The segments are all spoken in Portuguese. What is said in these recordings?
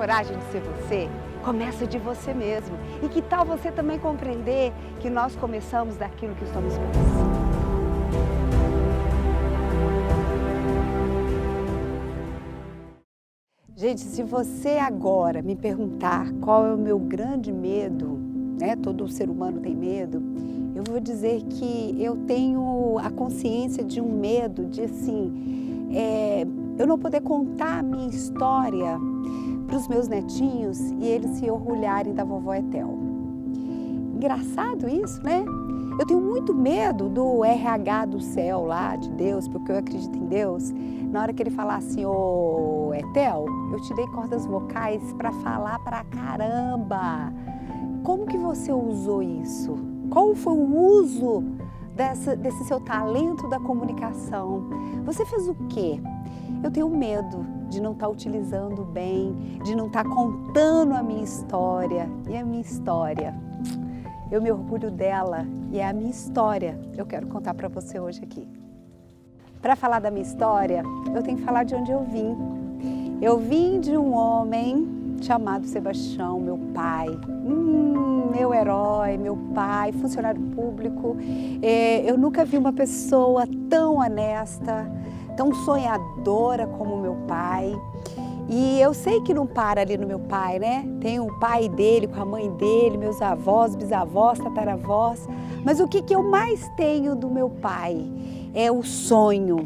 coragem de ser você? Começa de você mesmo. E que tal você também compreender que nós começamos daquilo que estamos pensando? Gente, se você agora me perguntar qual é o meu grande medo, né? Todo ser humano tem medo. Eu vou dizer que eu tenho a consciência de um medo de assim, eu não poder contar a minha história para os meus netinhos e eles se orgulharem da vovó Etel. Engraçado isso, né? Eu tenho muito medo do RH do céu lá, de Deus, porque eu acredito em Deus. Na hora que ele falar assim, ô Etel, eu te dei cordas vocais para falar pra caramba. Como que você usou isso? Qual foi o uso desse seu talento da comunicação? Você fez o quê? Eu tenho medo de não estar utilizando bem, de não estar contando a minha história. E a minha história, eu me orgulho dela e é a minha história que eu quero contar para você hoje aqui. Para falar da minha história, eu tenho que falar de onde eu vim. Eu vim de um homem chamado Sebastião, meu pai. Meu herói, meu pai, funcionário público. Eu nunca vi uma pessoa tão honesta, tão sonhadora como meu pai. E eu sei que não para ali no meu pai, né? Tem o pai dele, com a mãe dele, meus avós, bisavós, tataravós. Mas o que eu mais tenho do meu pai é o sonho.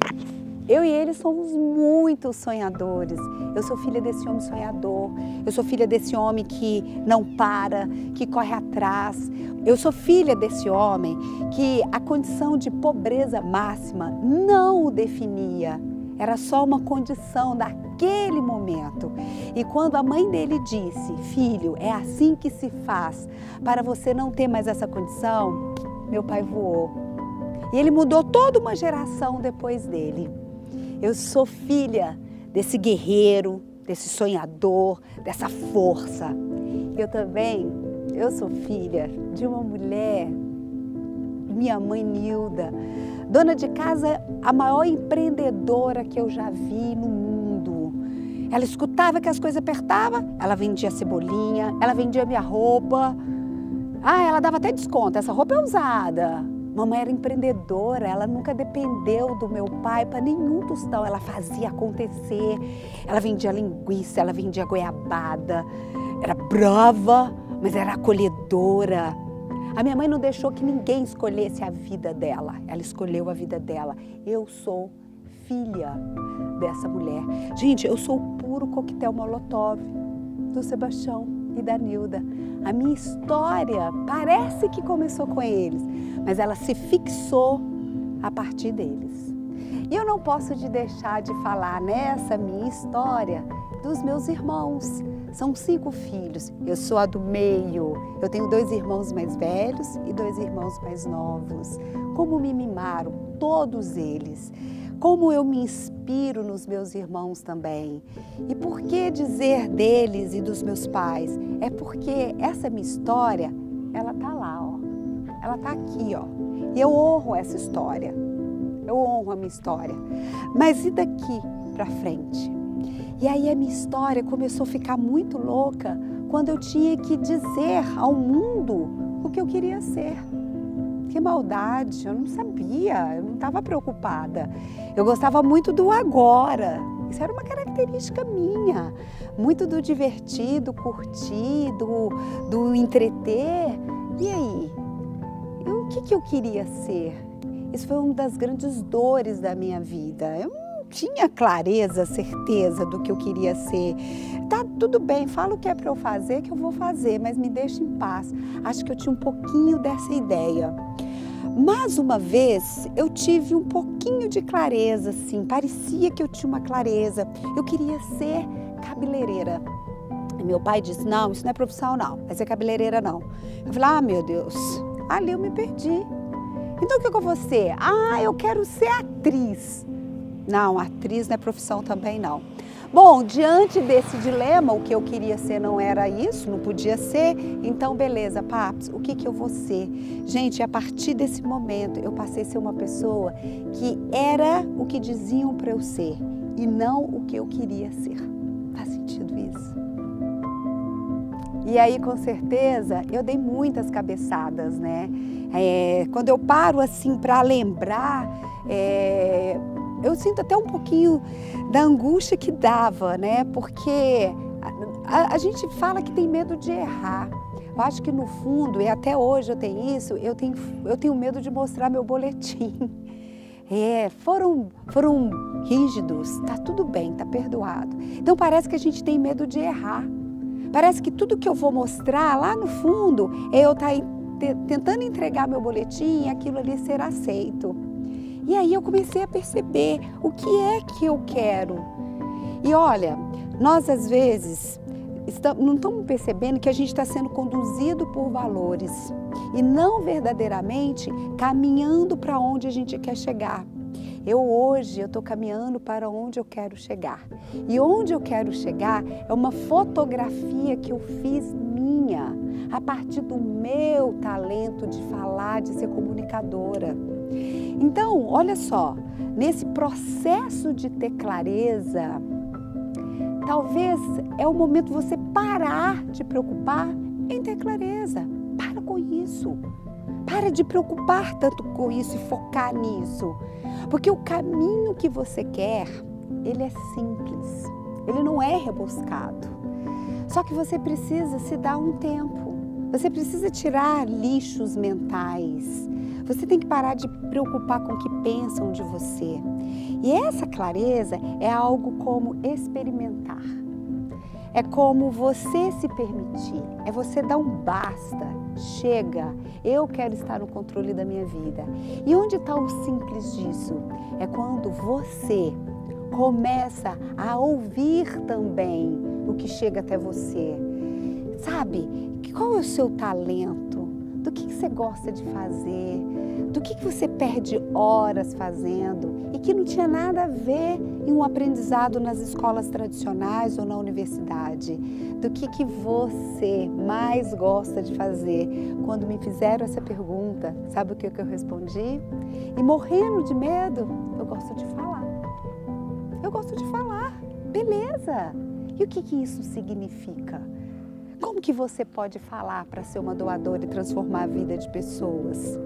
Eu e ele somos muito sonhadores. Eu sou filha desse homem sonhador. Eu sou filha desse homem que não para, que corre atrás. Eu sou filha desse homem que a condição de pobreza máxima não o definia. Era só uma condição daquele momento. E quando a mãe dele disse, filho, é assim que se faz para você não ter mais essa condição, meu pai voou. E ele mudou toda uma geração depois dele. Eu sou filha desse guerreiro, desse sonhador, dessa força. Eu sou filha de uma mulher, minha mãe Nilda, dona de casa, a maior empreendedora que eu já vi no mundo. Ela escutava que as coisas apertavam, ela vendia cebolinha, ela vendia minha roupa. Ela dava até desconto, essa roupa é usada. Mamãe era empreendedora, ela nunca dependeu do meu pai para nenhum tostão, ela fazia acontecer. Ela vendia linguiça, ela vendia goiabada, era brava, mas era acolhedora. A minha mãe não deixou que ninguém escolhesse a vida dela, ela escolheu a vida dela. Eu sou filha dessa mulher. Gente, eu sou o puro coquetel Molotov do Sebastião e da Nilda. A minha história parece que começou com eles, mas ela se fixou a partir deles. E eu não posso deixar de falar nessa minha história dos meus irmãos. São 5 filhos, eu sou a do meio, eu tenho 2 irmãos mais velhos e 2 irmãos mais novos. Como me mimaram, todos eles. Como eu me inspiro nos meus irmãos também. E por que dizer deles e dos meus pais? É porque essa minha história, ela tá lá, ó. Ela tá aqui, ó. E eu honro essa história. Eu honro a minha história. Mas e daqui pra frente? E aí a minha história começou a ficar muito louca quando eu tinha que dizer ao mundo o que eu queria ser. Que maldade, eu não sabia, eu não estava preocupada. Eu gostava muito do agora, isso era uma característica minha. Muito do divertir, do curtir, do entreter. E aí? O que eu queria ser? Isso foi uma das grandes dores da minha vida. Eu não tinha clareza, certeza do que eu queria ser. Tá tudo bem, fala o que é para eu fazer, que eu vou fazer, mas me deixa em paz. Acho que eu tinha um pouquinho dessa ideia. Mas uma vez eu tive um pouquinho de clareza, assim, parecia que eu tinha uma clareza. Eu queria ser cabeleireira. E meu pai disse, não, isso não é profissão não, vai ser cabeleireira não. Eu falei, meu Deus, ali eu me perdi. Então o que eu vou ser? Eu quero ser atriz. Não, atriz não é profissão também não. Bom, diante desse dilema, o que eu queria ser não era isso, não podia ser, então beleza, paps, o que eu vou ser? Gente, a partir desse momento eu passei a ser uma pessoa que era o que diziam para eu ser e não o que eu queria ser. Faz sentido isso? E aí, com certeza, eu dei muitas cabeçadas, né? Quando eu paro assim para lembrar, eu sinto até um pouquinho da angústia que dava, né? Porque a gente fala que tem medo de errar. Eu acho que no fundo, e até hoje eu tenho isso, eu tenho medo de mostrar meu boletim. Foram rígidos, tá tudo bem, tá perdoado. Então parece que a gente tem medo de errar. Parece que tudo que eu vou mostrar lá no fundo é eu estar tentando entregar meu boletim e aquilo ali ser aceito. E aí eu comecei a perceber o que é que eu quero. E olha, nós às vezes não estamos percebendo que a gente está sendo conduzido por valores e não verdadeiramente caminhando para onde a gente quer chegar. Hoje eu estou caminhando para onde eu quero chegar. E onde eu quero chegar é uma fotografia que eu fiz minha, a partir do meu talento de falar, de ser comunicadora. Então, olha só, nesse processo de ter clareza, talvez é o momento de você parar de preocupar em ter clareza. Para com isso. Para de preocupar tanto com isso e focar nisso. Porque o caminho que você quer, ele é simples. Ele não é rebuscado. Só que você precisa se dar um tempo. Você precisa tirar lixos mentais. Você tem que parar de preocupar com o que pensam de você. E essa clareza é algo como experimentar. É como você se permitir, é você dar um basta, chega, eu quero estar no controle da minha vida. E onde está o simples disso? É quando você começa a ouvir também o que chega até você. Sabe, qual é o seu talento? Do que você gosta de fazer? Do que você perde horas fazendo e que não tinha nada a ver em um aprendizado nas escolas tradicionais ou na universidade? Do que você mais gosta de fazer? Quando me fizeram essa pergunta, sabe o que eu respondi? E morrendo de medo, eu gosto de falar. Eu gosto de falar. Beleza! E o que isso significa? Como que você pode falar para ser uma doadora e transformar a vida de pessoas?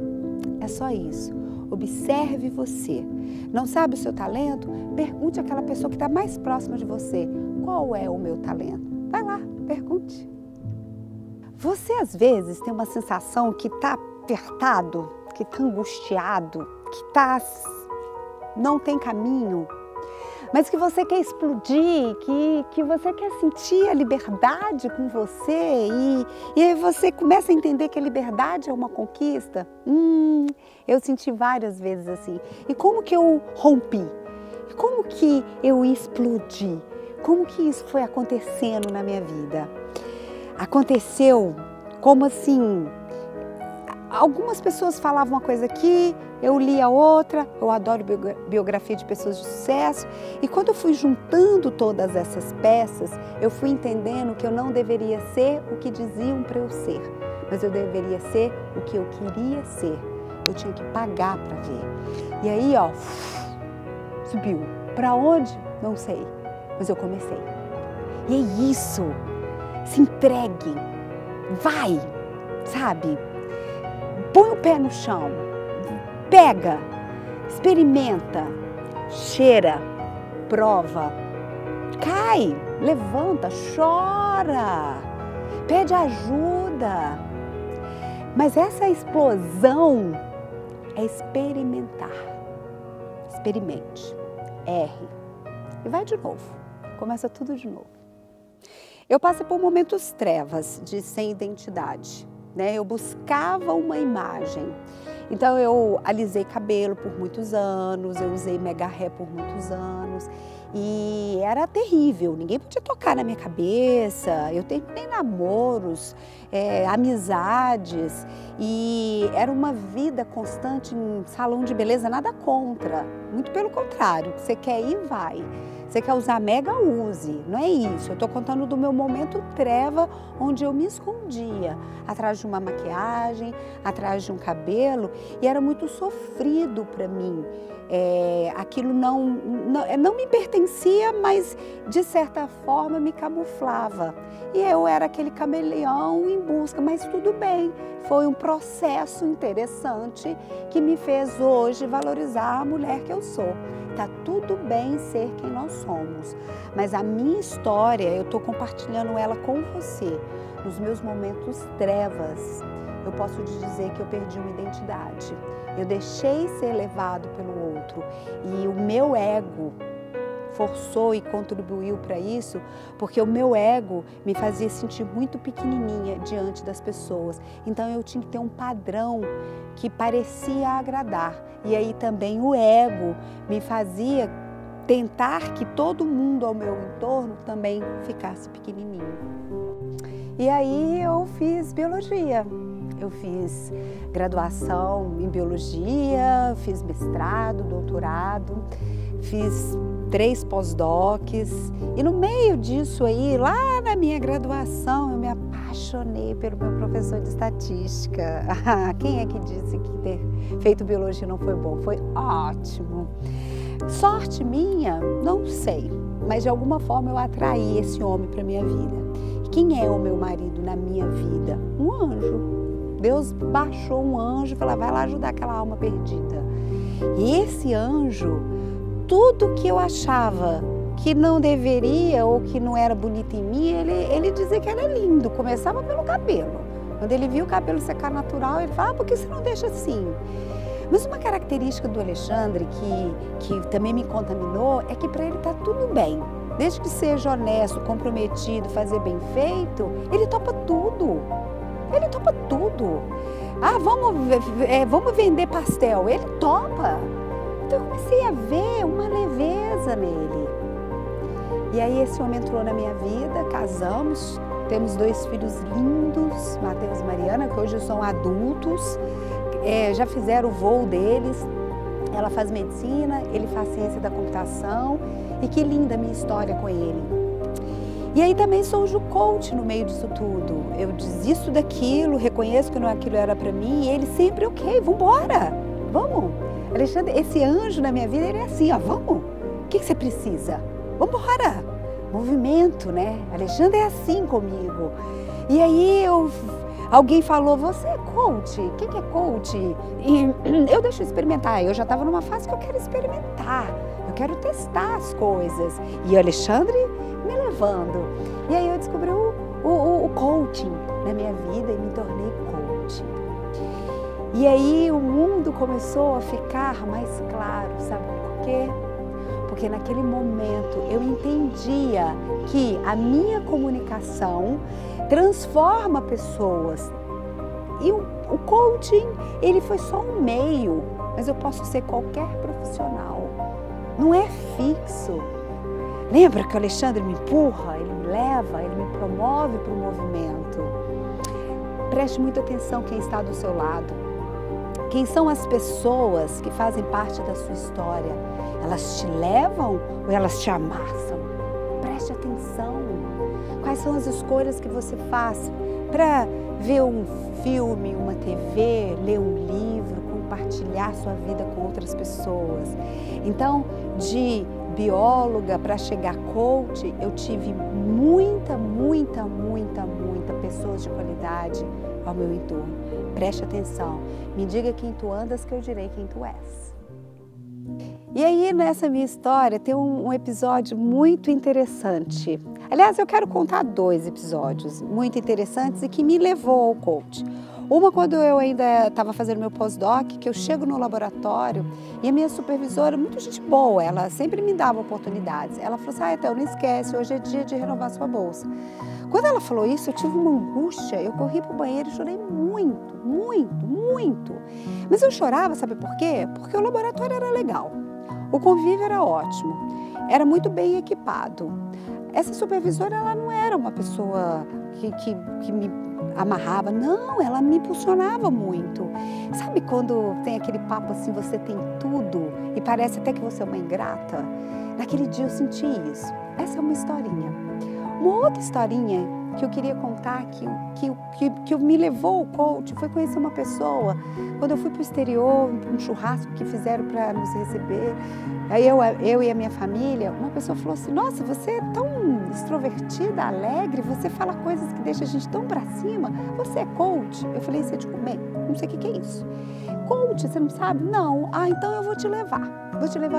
É só isso. Observe você. Não sabe o seu talento? Pergunte àquela pessoa que está mais próxima de você. Qual é o meu talento? Vai lá, pergunte. Você às vezes tem uma sensação que está apertado, que está angustiado, não tem caminho, mas que você quer explodir, que você quer sentir a liberdade com você e aí você começa a entender que a liberdade é uma conquista. Eu senti várias vezes assim. E como que eu rompi? Como que eu explodi? Como que isso foi acontecendo na minha vida? Aconteceu como assim, algumas pessoas falavam uma coisa aqui, eu li a outra, eu adoro biografia de pessoas de sucesso. E quando eu fui juntando todas essas peças, eu fui entendendo que eu não deveria ser o que diziam para eu ser, mas eu deveria ser o que eu queria ser. Eu tinha que pagar para ver. E aí, ó, subiu. Para onde? Não sei, mas eu comecei. E é isso. Se entregue. Vai, sabe? Põe o pé no chão. Pega, experimenta, cheira, prova, cai, levanta, chora, pede ajuda. Mas essa explosão é experimentar. Experimente, erre e vai de novo, começa tudo de novo. Eu passei por momentos trevas de sem identidade, né? Eu buscava uma imagem. Então eu alisei cabelo por muitos anos, eu usei mega ré por muitos anos e era terrível, ninguém podia tocar na minha cabeça. Eu terminei namoros, amizades e era uma vida constante em salão de beleza, nada contra, muito pelo contrário, você quer ir, vai. Você quer usar mega, use. Não é isso. Eu estou contando do meu momento treva, onde eu me escondia atrás de uma maquiagem, atrás de um cabelo, e era muito sofrido para mim. Aquilo não me pertencia, mas de certa forma me camuflava. E eu era aquele camaleão em busca, mas tudo bem. Foi um processo interessante que me fez hoje valorizar a mulher que eu sou. Tá tudo bem ser quem nós somos, mas a minha história, eu estou compartilhando ela com você. Nos meus momentos trevas, eu posso te dizer que eu perdi uma identidade. Eu deixei ser levado pelo outro e o meu ego forçou e contribuiu para isso, porque o meu ego me fazia sentir muito pequenininha diante das pessoas. Então eu tinha que ter um padrão que parecia agradar. E aí também o ego me fazia tentar que todo mundo ao meu entorno também ficasse pequenininho. E aí eu fiz biologia. Eu fiz graduação em biologia, fiz mestrado, doutorado, fiz 3 pós-docs e no meio disso aí, lá na minha graduação, eu me apaixonei pelo meu professor de estatística. Quem é que disse que ter feito biologia não foi bom? Foi ótimo. Sorte minha? Não sei, mas de alguma forma eu atraí esse homem para minha vida. Quem é o meu marido na minha vida? Um anjo. Deus baixou um anjo e falou, vai lá ajudar aquela alma perdida. E esse anjo, tudo que eu achava que não deveria ou que não era bonito em mim, ele dizia que era lindo. Começava pelo cabelo. Quando ele viu o cabelo secar natural, ele falava, por que você não deixa assim? Mas uma característica do Alexandre que também me contaminou é que para ele está tudo bem. Desde que seja honesto, comprometido, fazer bem feito, ele topa tudo. Ele topa tudo. Ah, vamos vender pastel. Ele topa. Então eu comecei a ver uma leveza nele. E aí esse homem entrou na minha vida, casamos, temos 2 filhos lindos, Mateus e Mariana, que hoje são adultos, já fizeram o voo deles. Ela faz medicina, ele faz ciência da computação. E que linda a minha história com ele. E aí também sou o coach no meio disso tudo. Eu desisto daquilo, reconheço que aquilo era para mim e ele sempre, ok, vambora, vamos. Alexandre, esse anjo na minha vida, ele é assim, ó, vamos. O que você precisa? Vambora. Movimento, né? Alexandre é assim comigo. E aí alguém falou, você é coach? O que é coach? E eu deixo experimentar, eu já estava numa fase que eu quero experimentar. Eu quero testar as coisas. E o Alexandre me levando. E aí eu descobri o coaching na minha vida e me tornei coach. E aí o mundo começou a ficar mais claro, sabe por quê? Porque naquele momento eu entendia que a minha comunicação transforma pessoas. E o coaching, ele foi só um meio, mas eu posso ser qualquer profissional. Não é fixo. Lembra que o Alexandre me empurra, ele me leva, ele me promove para o movimento. Preste muita atenção quem está do seu lado. Quem são as pessoas que fazem parte da sua história? Elas te levam ou elas te amassam? Preste atenção. Quais são as escolhas que você faz para ver um filme, uma TV, ler um livro, compartilhar sua vida com outras pessoas? Então, de bióloga para chegar coach, eu tive muita pessoas de qualidade ao meu entorno. Preste atenção, me diga quem tu andas que eu direi quem tu és. E aí nessa minha história tem um episódio muito interessante. Aliás, eu quero contar 2 episódios muito interessantes e que me levou ao coach. Uma quando eu ainda estava fazendo meu pós-doc, que eu chego no laboratório e a minha supervisora, muito gente boa, ela sempre me dava oportunidades. Ela falou assim, Etel, não esquece, hoje é dia de renovar sua bolsa. Quando ela falou isso, eu tive uma angústia, eu corri para o banheiro e chorei muito. Mas eu chorava, sabe por quê? Porque o laboratório era legal, o convívio era ótimo, era muito bem equipado. Essa supervisora, ela não era uma pessoa que me amarrava. Não, ela me impulsionava muito. Sabe quando tem aquele papo assim, você tem tudo e parece até que você é uma ingrata? Naquele dia eu senti isso. Essa é uma historinha. Uma outra historinha que eu queria contar, que me levou ao coach, foi conhecer uma pessoa. Quando eu fui para o exterior, um churrasco que fizeram para nos receber, aí eu e a minha família, uma pessoa falou assim, nossa, você é tão extrovertida, alegre, você fala coisas que deixam a gente tão para cima, você é coach? Eu falei, isso é de comer? Não sei o que é isso. Coach, você não sabe? Não. Ah, então eu vou te levar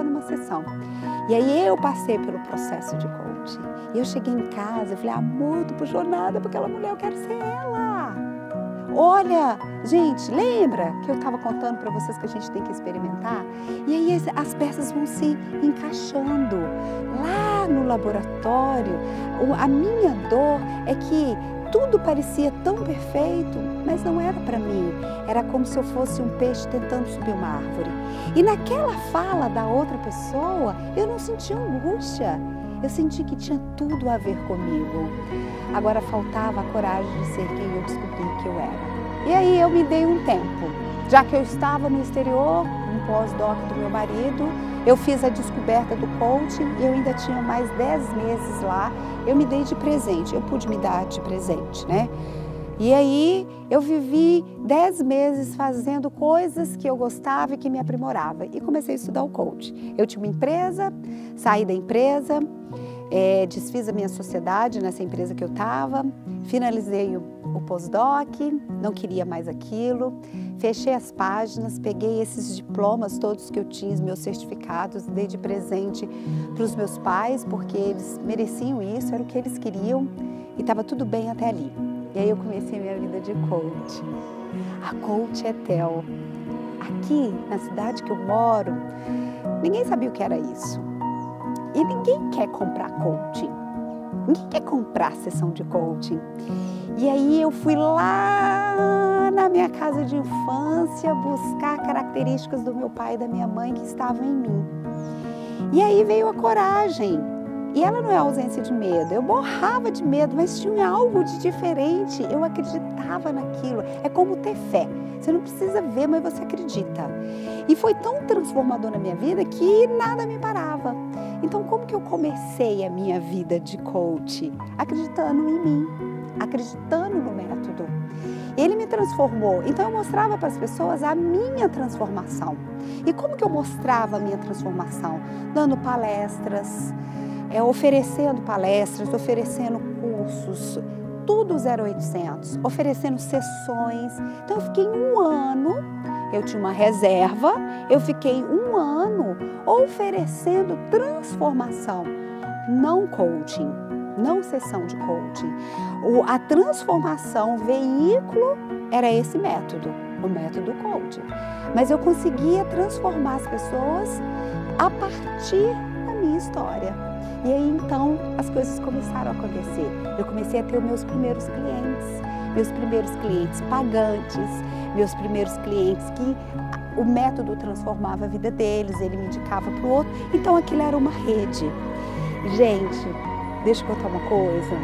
numa sessão. E aí eu passei pelo processo de coach. E eu cheguei em casa, eu falei, amor, tô apaixonada por aquela mulher, eu quero ser ela. Olha, gente, lembra que eu estava contando para vocês que a gente tem que experimentar? E aí as peças vão se encaixando. Lá no laboratório, a minha dor é que tudo parecia tão perfeito, mas não era para mim. Era como se eu fosse um peixe tentando subir uma árvore. E naquela fala da outra pessoa, eu não senti angústia. Eu senti que tinha tudo a ver comigo. Agora faltava a coragem de ser quem eu descobri que eu era. E aí eu me dei um tempo. Já que eu estava no exterior, um pós-doc do meu marido, eu fiz a descoberta do coaching e eu ainda tinha mais 10 meses lá. Eu me dei de presente, eu pude me dar de presente, né? E aí eu vivi 10 meses fazendo coisas que eu gostava e que me aprimorava. E comecei a estudar o coaching. Eu tinha uma empresa, saí da empresa, desfiz a minha sociedade nessa empresa que eu estava, finalizei o pós-doc, não queria mais aquilo, fechei as páginas, peguei esses diplomas todos que eu tinha, os meus certificados, dei de presente para os meus pais, porque eles mereciam isso, era o que eles queriam e estava tudo bem até ali. E aí eu comecei a minha vida de coach. A Coach Etel. Aqui na cidade que eu moro, ninguém sabia o que era isso. E ninguém quer comprar coaching. Ninguém quer comprar sessão de coaching. E aí eu fui lá na minha casa de infância buscar características do meu pai e da minha mãe que estavam em mim. E aí veio a coragem. E ela não é ausência de medo, eu borrava de medo, mas tinha algo de diferente, eu acreditava naquilo. É como ter fé, você não precisa ver, mas você acredita. E foi tão transformador na minha vida que nada me parava. Então como que eu comecei a minha vida de coach? Acreditando em mim, acreditando no método. Ele me transformou, então eu mostrava para as pessoas a minha transformação. E como que eu mostrava a minha transformação? Dando palestras, oferecendo palestras, oferecendo cursos, tudo 0800, oferecendo sessões. Então eu fiquei um ano, eu tinha uma reserva, eu fiquei um ano oferecendo transformação, não coaching, não sessão de coaching. A transformação, o veículo era esse método, o método coaching. Mas eu conseguia transformar as pessoas a partir da minha história. E aí então as coisas começaram a acontecer. Eu comecei a ter os meus primeiros clientes pagantes, meus primeiros clientes que o método transformava a vida deles, ele me indicava para o outro. Então aquilo era uma rede. Gente, deixa eu contar uma coisa.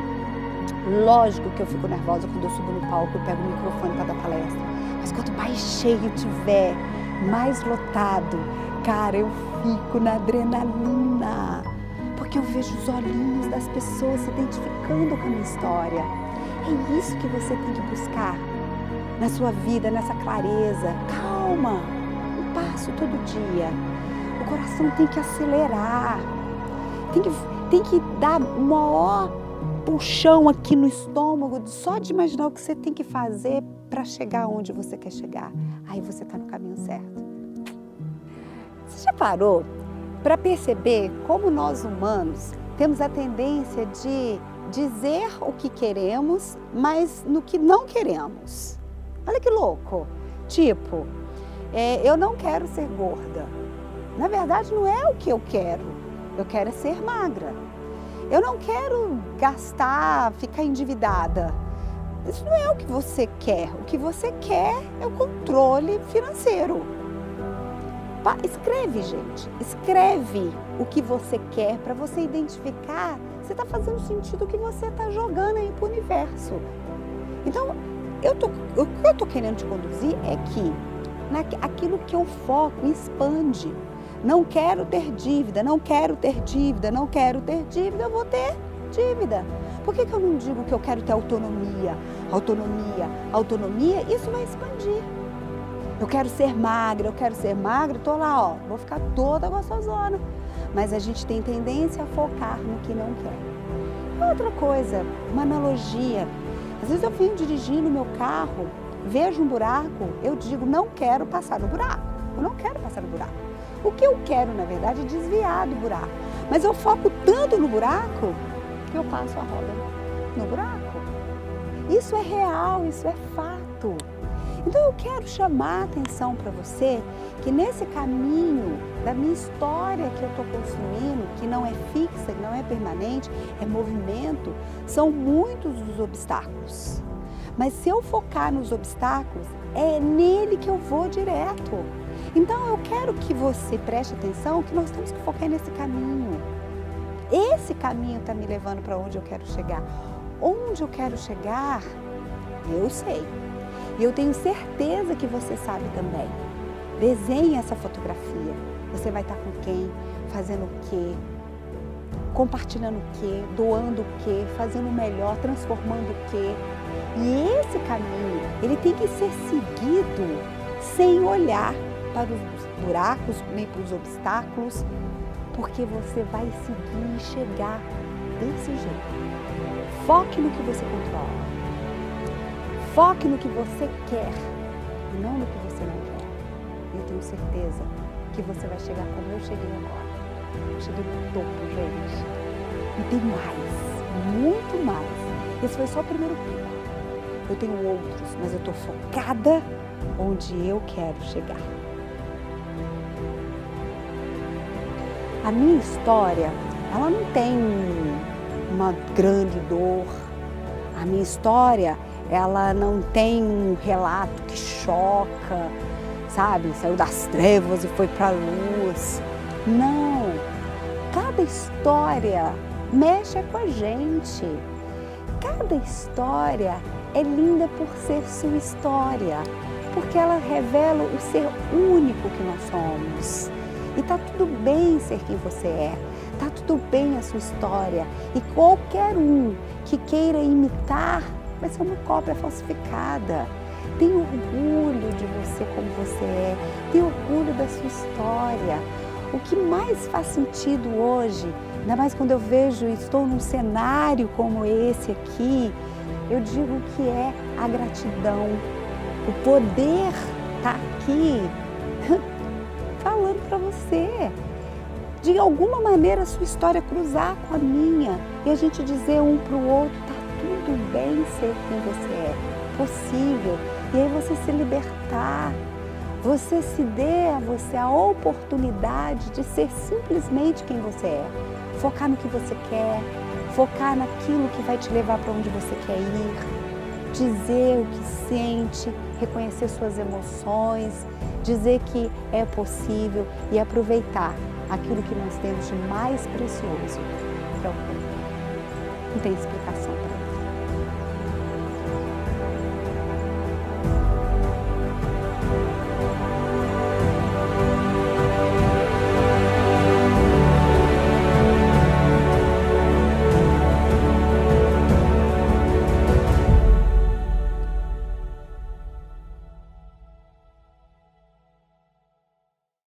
Lógico que eu fico nervosa quando eu subo no palco e pego o microfone para dar palestra. Mas quanto mais cheio tiver, mais lotado, cara, eu fico na adrenalina. Porque eu vejo os olhinhos das pessoas se identificando com a minha história. É isso que você tem que buscar na sua vida, nessa clareza. Calma, um passo todo dia. O coração tem que acelerar. Tem que dar um maior puxão aqui no estômago, só de imaginar o que você tem que fazer para chegar onde você quer chegar. Aí você está no caminho certo. Você já parou para perceber como nós humanos temos a tendência de dizer o que queremos, mas no que não queremos? Olha que louco! Tipo, eu não quero ser gorda. Na verdade, não é o que eu quero é ser magra. Eu não quero gastar, ficar endividada. Isso não é o que você quer. O que você quer é o controle financeiro. Escreve, gente. Escreve o que você quer para você identificar se está fazendo sentido o que você está jogando aí para o universo. Então, o que eu estou querendo te conduzir é que aquilo que eu foco expande. Não quero ter dívida, não quero ter dívida, não quero ter dívida, eu vou ter dívida. Por que eu não digo que eu quero ter autonomia? Autonomia, isso vai expandir. Eu quero ser magra, estou lá, ó, vou ficar toda gostosona. Mas a gente tem tendência a focar no que não quer. Outra coisa, uma analogia. Às vezes eu venho dirigindo meu carro, vejo um buraco, eu digo, não quero passar no buraco. Eu não quero passar no buraco. O que eu quero, na verdade, é desviar do buraco. Mas eu foco tanto no buraco que eu passo a roda no buraco. Isso é real, isso é fato. Então eu quero chamar a atenção para você que nesse caminho da minha história que eu estou construindo, que não é fixa, que não é permanente, é movimento, são muitos os obstáculos. Mas se eu focar nos obstáculos, é nele que eu vou direto. Então eu quero que você preste atenção que nós temos que focar nesse caminho. Esse caminho está me levando para onde eu quero chegar. Onde eu quero chegar, eu sei. E eu tenho certeza que você sabe também. Desenhe essa fotografia. Você vai estar com quem? Fazendo o quê? Compartilhando o quê? Doando o quê? Fazendo o melhor? Transformando o quê? E esse caminho, ele tem que ser seguido sem olhar para os buracos, nem para os obstáculos, porque você vai seguir e chegar desse jeito. Foque no que você controla. Foque no que você quer e não no que você não quer. Eu tenho certeza que você vai chegar como eu cheguei agora. Eu cheguei no topo, gente. E tem mais, muito mais. Esse foi só o primeiro pico. Eu tenho outros, mas eu estou focada onde eu quero chegar. A minha história, ela não tem uma grande dor. A minha história, ela não tem um relato que choca, sabe? Saiu das trevas e foi para a luz. Não. Cada história mexe com a gente. Cada história é linda por ser sua história, porque ela revela o ser único que nós somos. E tá tudo bem ser quem você é, tá tudo bem a sua história. E qualquer um que queira imitar vai ser uma cópia falsificada. Tem orgulho de você como você é, tem orgulho da sua história. O que mais faz sentido hoje, ainda mais quando eu vejo e estou num cenário como esse aqui, eu digo que é a gratidão. O poder tá aqui falando para você. De alguma maneira a sua história cruzar com a minha e a gente dizer um para o outro, tá tudo bem ser quem você é, possível. E aí você se libertar, você se dê a você a oportunidade de ser simplesmente quem você é. Focar no que você quer, focar naquilo que vai te levar para onde você quer ir, dizer o que sente, reconhecer suas emoções, dizer que é possível e aproveitar aquilo que nós temos de mais precioso, que é o tempo. Não tem explicação para isso.